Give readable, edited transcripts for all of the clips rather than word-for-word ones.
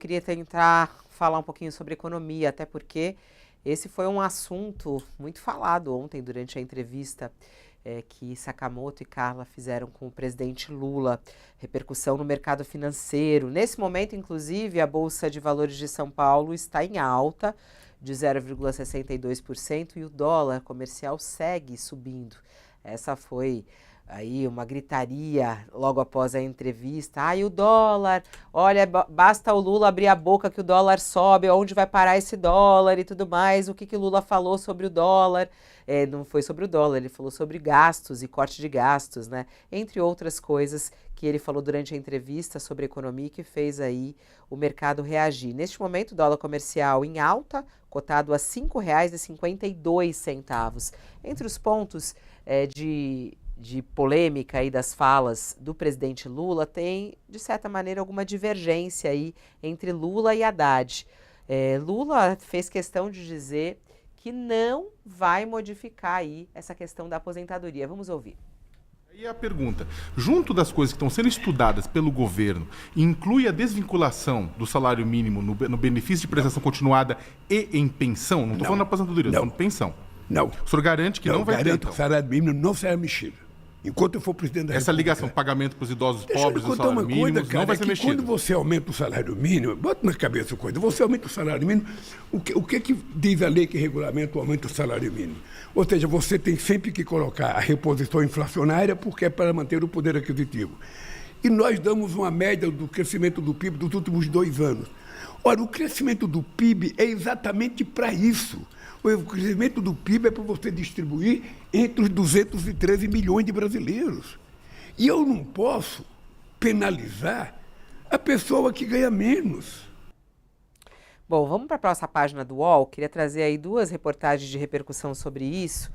Queria tentar falar um pouquinho sobre economia, até porque esse foi um assunto muito falado ontem durante a entrevista que Sakamoto e Carla fizeram com o presidente Lula. Repercussão no mercado financeiro. Nesse momento, inclusive, a Bolsa de Valores de São Paulo está em alta de 0,62% e o dólar comercial segue subindo. Essa foi aí uma gritaria logo após a entrevista. Ai, o dólar, olha, basta o Lula abrir a boca que o dólar sobe, onde vai parar esse dólar e tudo mais. O que o Lula falou sobre o dólar? Não foi sobre o dólar, ele falou sobre gastos e corte de gastos, né? Entre outras coisas que ele falou durante a entrevista sobre economia e que fez aí o mercado reagir. Neste momento, o dólar comercial em alta, cotado a R$ 5,52. Entre os pontos de polêmica aí das falas do presidente Lula, tem, de certa maneira, alguma divergência aí entre Lula e Haddad. Lula fez questão de dizer que não vai modificar aí essa questão da aposentadoria. Vamos ouvir. E a pergunta, junto das coisas que estão sendo estudadas pelo governo, inclui a desvinculação do salário mínimo no benefício de prestação continuada e em pensão? Não estou falando da aposentadoria, estou falando pensão. Não. O senhor garante que não vai ter, garanto então? que o salário mínimo não será mexido. Enquanto eu for presidente da Essa República. ligação, pagamento para os idosos Deixa eu pobres lhe do contar salário uma mínimo, coisa, cara, não vai ser que mexido. quando você aumenta o salário mínimo, bota na cabeça uma coisa, você aumenta o salário mínimo, o que diz a lei que regulamenta o aumento do salário mínimo? Ou seja, você tem sempre que colocar a reposição inflacionária porque é para manter o poder aquisitivo. E nós damos uma média do crescimento do PIB dos últimos 2 anos. Ora, o crescimento do PIB é exatamente para isso. O crescimento do PIB é para você distribuir entre os 213 milhões de brasileiros. E eu não posso penalizar a pessoa que ganha menos. Bom, vamos para a próxima página do UOL. Queria trazer aí 2 reportagens de repercussão sobre isso.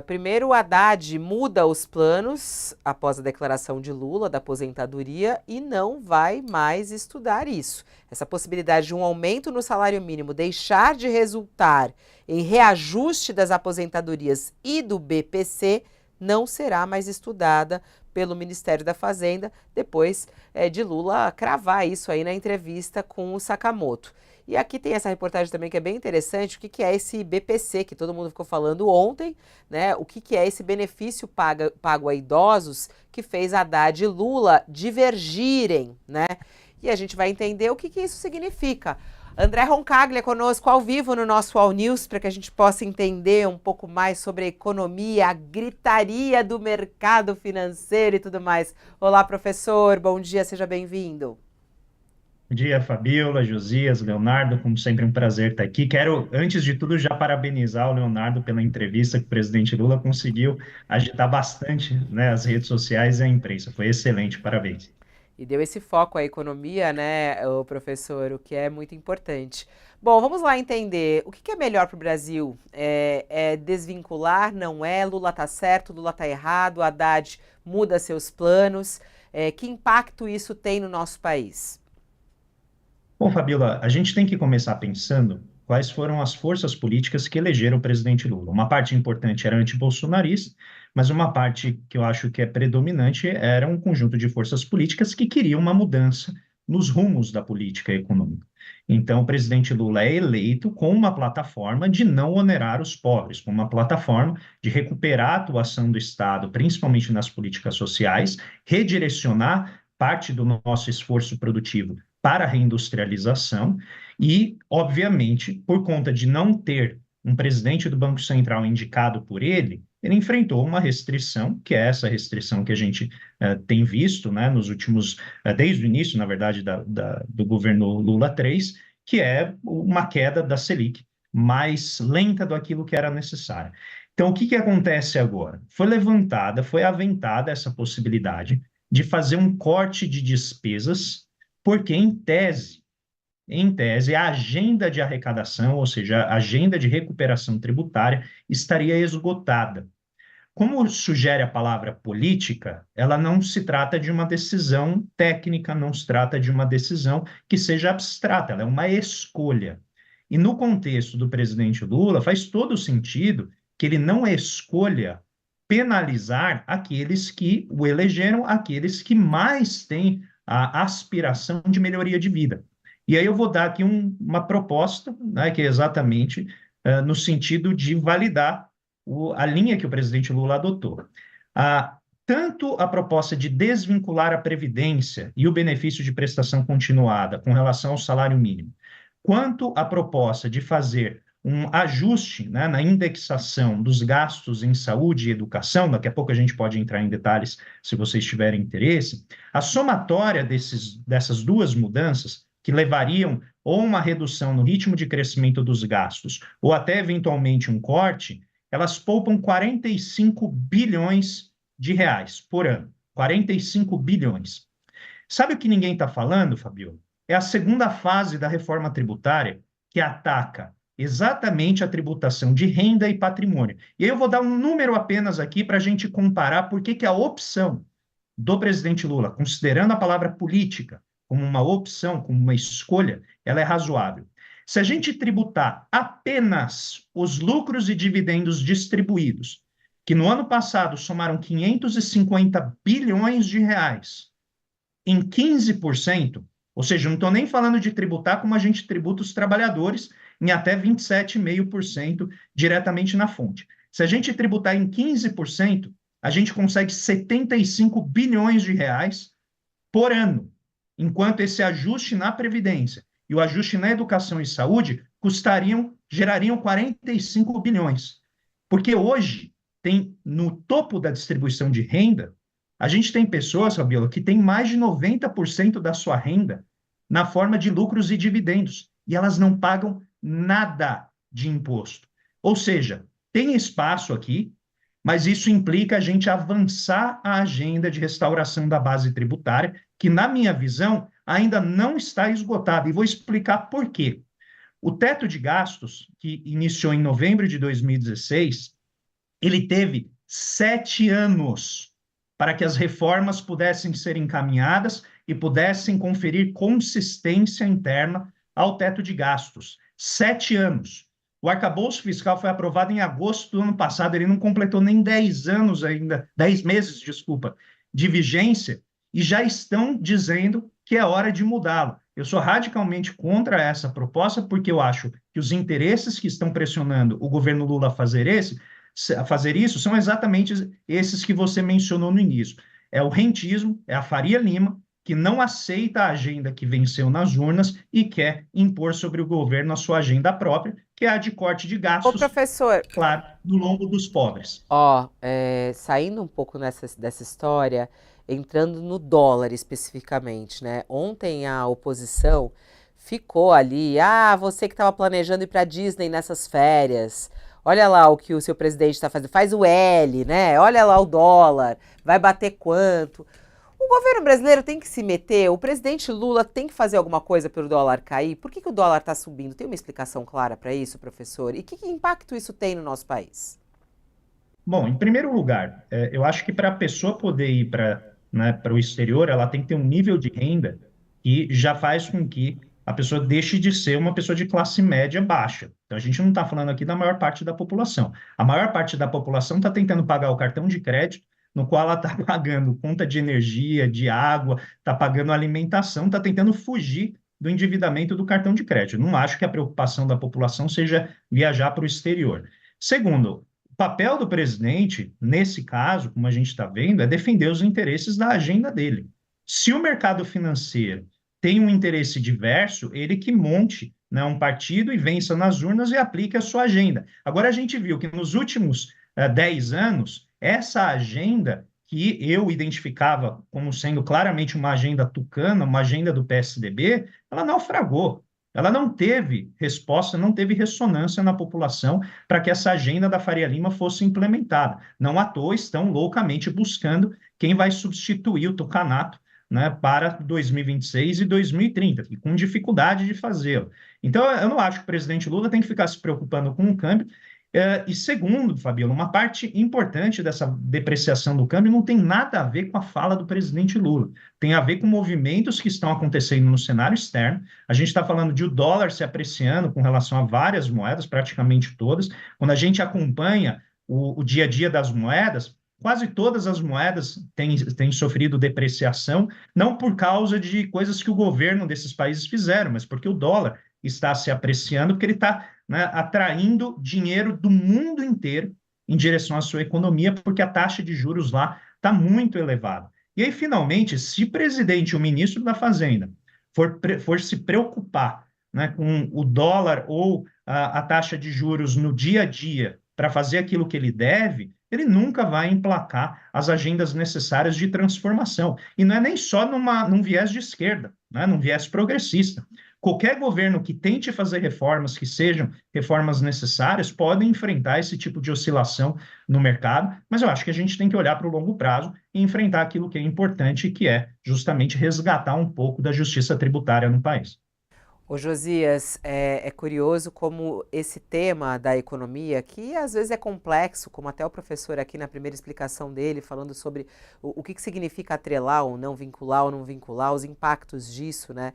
Primeiro, o Haddad muda os planos após a declaração de Lula da aposentadoria e não vai mais estudar isso. Essa possibilidade de um aumento no salário mínimo deixar de resultar em reajuste das aposentadorias e do BPC não será mais estudada pelo Ministério da Fazenda, depois de Lula cravar isso aí na entrevista com o Sakamoto. E aqui tem essa reportagem também que é bem interessante, o que é esse BPC, que todo mundo ficou falando ontem, né? O que é esse benefício pago a idosos que fez Haddad e Lula divergirem, né? E a gente vai entender o que isso significa. André Roncaglia conosco ao vivo no nosso All News, para que a gente possa entender um pouco mais sobre a economia, a gritaria do mercado financeiro e tudo mais. Olá, professor, bom dia, seja bem-vindo. Bom dia, Fabiola, Josias, Leonardo, como sempre um prazer estar aqui. Quero, antes de tudo, já parabenizar o Leonardo pela entrevista que o presidente Lula conseguiu agitar bastante, né, as redes sociais e a imprensa. Foi excelente, parabéns. E deu esse foco à economia, né, o professor, o que é muito importante. Bom, vamos lá entender o que é melhor para o Brasil. É desvincular, não é? Lula está certo, Lula está errado, Haddad muda seus planos. Que impacto isso tem no nosso país? Bom, Fabiola, a gente tem que começar pensando quais foram as forças políticas que elegeram o presidente Lula. Uma parte importante era antibolsonarista, mas uma parte que eu acho que é predominante era um conjunto de forças políticas que queriam uma mudança nos rumos da política econômica. Então, o presidente Lula é eleito com uma plataforma de não onerar os pobres, com uma plataforma de recuperar a atuação do Estado, principalmente nas políticas sociais, redirecionar parte do nosso esforço produtivo para a reindustrialização e, obviamente, por conta de não ter um presidente do Banco Central indicado por ele enfrentou uma restrição, que é essa restrição que a gente tem visto, né, nos últimos, desde o início, na verdade, do governo Lula 3, que é uma queda da Selic mais lenta do aquilo que era necessário. Então, o que acontece agora? Foi aventada essa possibilidade de fazer um corte de despesas, porque, em tese, a agenda de arrecadação, ou seja, a agenda de recuperação tributária, estaria esgotada. Como sugere a palavra política, ela não se trata de uma decisão técnica, não se trata de uma decisão que seja abstrata, ela é uma escolha. E no contexto do presidente Lula, faz todo sentido que ele não escolha penalizar aqueles que o elegeram, aqueles que mais têm a aspiração de melhoria de vida. E aí eu vou dar aqui uma proposta, né, que é exatamente no sentido de validar a linha que o presidente Lula adotou. Tanto a proposta de desvincular a Previdência e o benefício de prestação continuada com relação ao salário mínimo, quanto a proposta de fazer um ajuste, né, na indexação dos gastos em saúde e educação, daqui a pouco a gente pode entrar em detalhes se vocês tiverem interesse, a somatória dessas duas mudanças, que levariam ou uma redução no ritmo de crescimento dos gastos, ou até eventualmente um corte, elas poupam 45 bilhões de reais por ano. 45 bilhões. Sabe o que ninguém está falando, Fabio? É a segunda fase da reforma tributária que ataca exatamente a tributação de renda e patrimônio. E aí eu vou dar um número apenas aqui para a gente comparar por que a opção do presidente Lula, considerando a palavra política como uma opção, como uma escolha, ela é razoável. Se a gente tributar apenas os lucros e dividendos distribuídos, que no ano passado somaram 550 bilhões de reais, em 15%, ou seja, não estou nem falando de tributar como a gente tributa os trabalhadores, em até 27,5% diretamente na fonte. Se a gente tributar em 15%, a gente consegue 75 bilhões de reais por ano, enquanto esse ajuste na Previdência e o ajuste na educação e saúde gerariam 45 bilhões. Porque hoje, tem no topo da distribuição de renda, a gente tem pessoas, Fabiola, que tem mais de 90% da sua renda na forma de lucros e dividendos, e elas não pagam nada de imposto. Ou seja, tem espaço aqui, mas isso implica a gente avançar a agenda de restauração da base tributária, que, na minha visão, ainda não está esgotada. E vou explicar por quê. O teto de gastos, que iniciou em novembro de 2016, ele teve 7 anos para que as reformas pudessem ser encaminhadas e pudessem conferir consistência interna ao teto de gastos. 7 anos. O arcabouço fiscal foi aprovado em agosto do ano passado, ele não completou nem 10 anos ainda, 10 meses, desculpa, de vigência, e já estão dizendo que é hora de mudá-lo. Eu sou radicalmente contra essa proposta, porque eu acho que os interesses que estão pressionando o governo Lula a fazer isso são exatamente esses que você mencionou no início. É o rentismo, é a Faria Lima, que não aceita a agenda que venceu nas urnas e quer impor sobre o governo a sua agenda própria, que é a de corte de gastos, Ô, professor, claro, no lombo dos pobres. saindo um pouco dessa história, entrando no dólar especificamente, né? Ontem a oposição ficou ali, você que estava planejando ir para Disney nessas férias, olha lá o que o seu presidente está fazendo, faz o L, né? Olha lá o dólar, vai bater quanto? O governo brasileiro tem que se meter, o presidente Lula tem que fazer alguma coisa para o dólar cair? Por que o dólar está subindo? Tem uma explicação clara para isso, professor? E que impacto isso tem no nosso país? Bom, em primeiro lugar, eu acho que para a pessoa poder ir para o exterior, ela tem que ter um nível de renda que já faz com que a pessoa deixe de ser uma pessoa de classe média baixa. Então, a gente não está falando aqui da maior parte da população. A maior parte da população está tentando pagar o cartão de crédito, no qual ela está pagando conta de energia, de água, está pagando alimentação, está tentando fugir do endividamento do cartão de crédito. Não acho que a preocupação da população seja viajar para o exterior. Segundo, o papel do presidente, nesse caso, como a gente está vendo, é defender os interesses da agenda dele. Se o mercado financeiro tem um interesse diverso, ele que monte, né, um partido e vença nas urnas e aplique a sua agenda. Agora, a gente viu que nos últimos 10 anos, essa agenda que eu identificava como sendo claramente uma agenda tucana, uma agenda do PSDB, ela naufragou. Ela não teve resposta, não teve ressonância na população para que essa agenda da Faria Lima fosse implementada. Não à toa estão loucamente buscando quem vai substituir o tucanato, né, para 2026 e 2030, e com dificuldade de fazê-lo. Então, eu não acho que o presidente Lula tem que ficar se preocupando com o câmbio. E segundo, Fabiola, uma parte importante dessa depreciação do câmbio não tem nada a ver com a fala do presidente Lula. Tem a ver com movimentos que estão acontecendo no cenário externo. A gente está falando de o dólar se apreciando com relação a várias moedas, praticamente todas. Quando a gente acompanha o dia a dia das moedas, quase todas as moedas têm sofrido depreciação, não por causa de coisas que o governo desses países fizeram, mas porque o dólar está se apreciando, porque ele está, né, atraindo dinheiro do mundo inteiro em direção à sua economia, porque a taxa de juros lá está muito elevada. E aí, finalmente, se o presidente e o ministro da Fazenda for se preocupar, né, com o dólar ou a taxa de juros no dia a dia para fazer aquilo que ele deve, ele nunca vai emplacar as agendas necessárias de transformação. E não é nem só num viés de esquerda, né, num viés progressista. Qualquer governo que tente fazer reformas que sejam reformas necessárias pode enfrentar esse tipo de oscilação no mercado, mas eu acho que a gente tem que olhar para o longo prazo e enfrentar aquilo que é importante, que é justamente resgatar um pouco da justiça tributária no país. Ô Josias, é curioso como esse tema da economia, que às vezes é complexo, como até o professor aqui na primeira explicação dele, falando sobre o que significa atrelar ou não vincular, os impactos disso, né?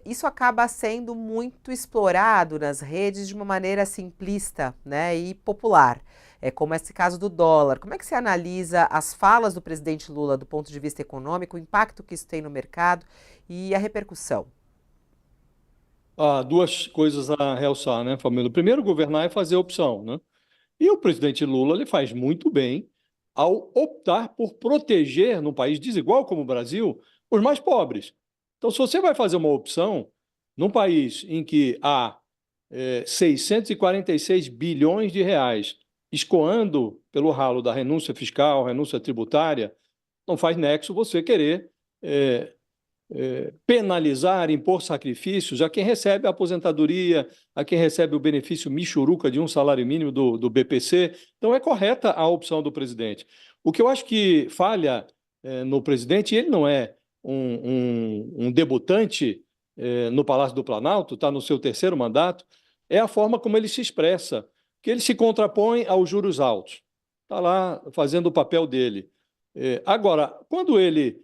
Isso acaba sendo muito explorado nas redes de uma maneira simplista, né, e popular. Como esse caso do dólar. Como é que você analisa as falas do presidente Lula do ponto de vista econômico, o impacto que isso tem no mercado e a repercussão? Há duas coisas a realçar, né, Família? Primeiro, governar é fazer opção, né? E o presidente Lula ele faz muito bem ao optar por proteger, num país desigual como o Brasil, os mais pobres. Então, se você vai fazer uma opção num país em que há 646 bilhões de reais escoando pelo ralo da renúncia fiscal, renúncia tributária, não faz nexo você querer penalizar, impor sacrifícios a quem recebe a aposentadoria, a quem recebe o benefício michuruca de um salário mínimo do BPC. Então, é correta a opção do presidente. O que eu acho que falha no presidente, ele não é um debutante no Palácio do Planalto, está no seu terceiro mandato, é a forma como ele se expressa, que ele se contrapõe aos juros altos. Está lá fazendo o papel dele. Agora, quando ele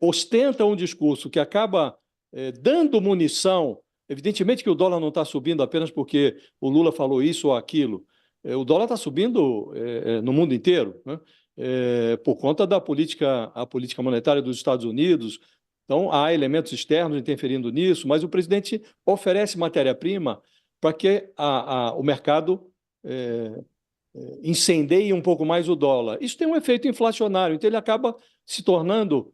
ostenta um discurso que acaba dando munição, evidentemente que o dólar não está subindo apenas porque o Lula falou isso ou aquilo, o dólar está subindo no mundo inteiro, né? Por conta da a política monetária dos Estados Unidos. Então, há elementos externos interferindo nisso, mas o presidente oferece matéria-prima para que o mercado incendeie um pouco mais o dólar. Isso tem um efeito inflacionário, então ele acaba se tornando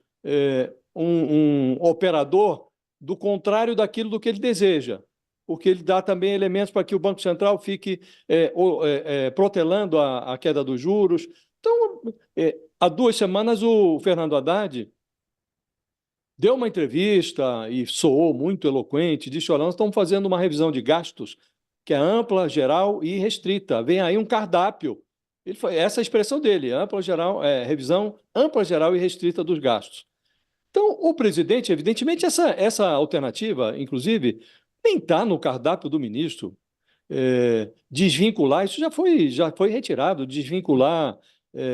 um operador do contrário daquilo do que ele deseja, porque ele dá também elementos para que o Banco Central fique protelando a queda dos juros. Então, há 2 semanas, o Fernando Haddad deu uma entrevista e soou muito eloquente, disse, olha, nós estamos fazendo uma revisão de gastos que é ampla, geral e restrita. Vem aí um cardápio. Essa é a expressão dele, revisão ampla, geral e restrita dos gastos. Então, o presidente, evidentemente, essa alternativa, inclusive, nem está no cardápio do ministro. Desvincular, isso já foi retirado, desvincular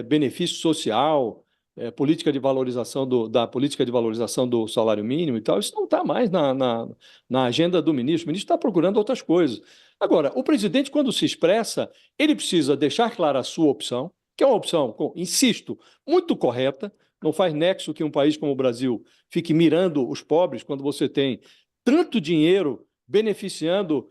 benefício social, política de valorização da política de valorização do salário mínimo e tal, isso não está mais na agenda do ministro. O ministro está procurando outras coisas. Agora, o presidente, quando se expressa, ele precisa deixar clara a sua opção, que é uma opção, insisto, muito correta. Não faz nexo que um país como o Brasil fique mirando os pobres quando você tem tanto dinheiro beneficiando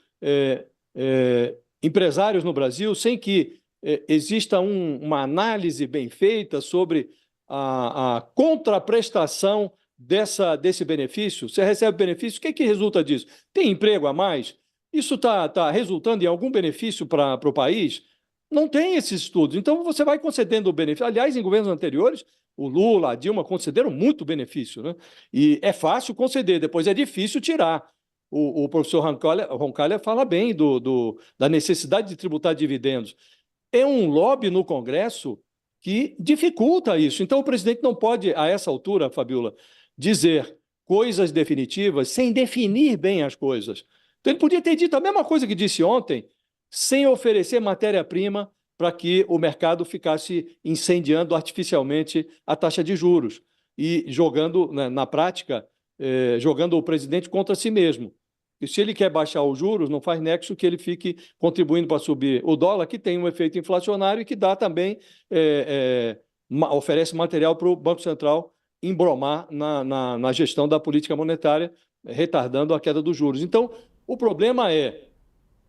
empresários no Brasil, sem que exista uma análise bem feita sobre a contraprestação desse benefício. Você recebe benefício, o que resulta disso? Tem emprego a mais? Isso está resultando em algum benefício para o país? Não tem esses estudos. Então, você vai concedendo o benefício. Aliás, em governos anteriores, o Lula, a Dilma concederam muito benefício, né? E é fácil conceder, depois é difícil tirar. O professor Roncalha fala bem da necessidade de tributar dividendos. É um lobby no Congresso que dificulta isso. Então, o presidente não pode, a essa altura, Fabiola, dizer coisas definitivas sem definir bem as coisas. Então, ele podia ter dito a mesma coisa que disse ontem, sem oferecer matéria-prima para que o mercado ficasse incendiando artificialmente a taxa de juros e jogando, na prática, jogando o presidente contra si mesmo. E se ele quer baixar os juros, não faz nexo que ele fique contribuindo para subir o dólar, que tem um efeito inflacionário e que dá também oferece material para o Banco Central embromar na gestão da política monetária, retardando a queda dos juros. Então, o problema é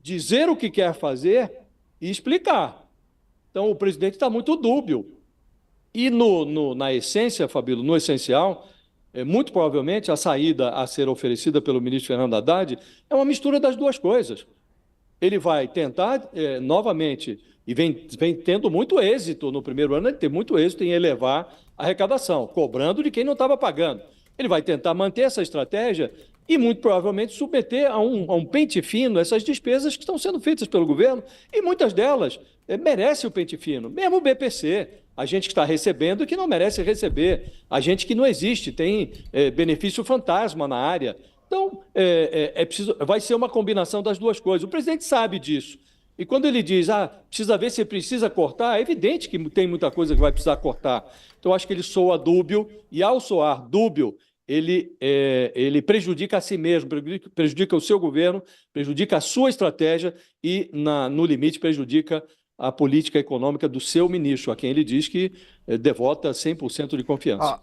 dizer o que quer fazer e explicar. Então, o presidente está muito dúbio. E na essência, Fabíola, no essencial, muito provavelmente a saída a ser oferecida pelo ministro Fernando Haddad é uma mistura das duas coisas. Ele vai tentar novamente, e vem tendo muito êxito no primeiro ano, ele tem muito êxito em elevar a arrecadação, cobrando de quem não estava pagando. Ele vai tentar manter essa estratégia e, muito provavelmente, submeter a um pente fino essas despesas que estão sendo feitas pelo governo, e muitas delas merecem o pente fino, mesmo o BPC, a gente que está recebendo e que não merece receber, a gente que não existe, tem benefício fantasma na área. Então, vai ser uma combinação das duas coisas. O presidente sabe disso. E quando ele diz, precisa ver se precisa cortar, é evidente que tem muita coisa que vai precisar cortar. Então, acho que ele soa dúbio, e ao soar dúbio, ele prejudica a si mesmo, prejudica o seu governo, prejudica a sua estratégia e, no limite, prejudica a política econômica do seu ministro, a quem ele diz que devota 100% de confiança.